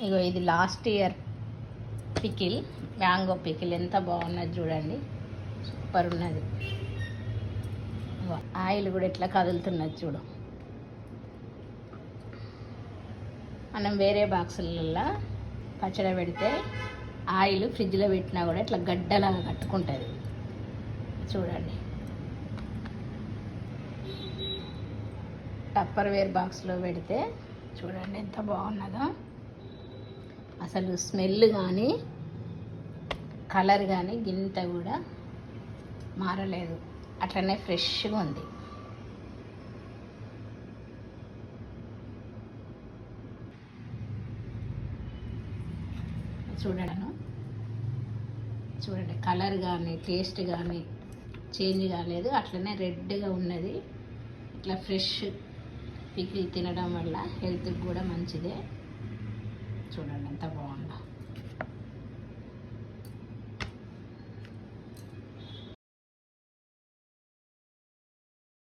ఇగో ఇది last year pickle, mango pickle. ఎంత బాగున్నది చూడండి, సూపర్ ఉన్నది. ఆయిల్ కూడా ఎట్లా కదులుతున్నది చూడు. మనం వేరే బాక్సులలో పచ్చడి పెడితే ఆయిల్ ఫ్రిడ్జ్లో పెట్టినా కూడా ఇట్లా గడ్డలాగా కట్టుకుంటుంది. చూడండి, టప్పర్ వేర్ బాక్స్లో పెడితే చూడండి ఎంత బాగున్నదో. అసలు స్మెల్ కానీ కలర్ కానీ గింత కూడా మారలేదు, అట్లనే ఫ్రెష్గా ఉంది. చూడండి కలర్ కానీ టేస్ట్ కానీ చేంజ్ కాలేదు, అట్లనే రెడ్గా ఉన్నది. ఇట్లా ఫ్రెష్ పికిల్ తినడం వల్ల హెల్త్కి కూడా మంచిదే. చూడండి ఎంత బాగుందో.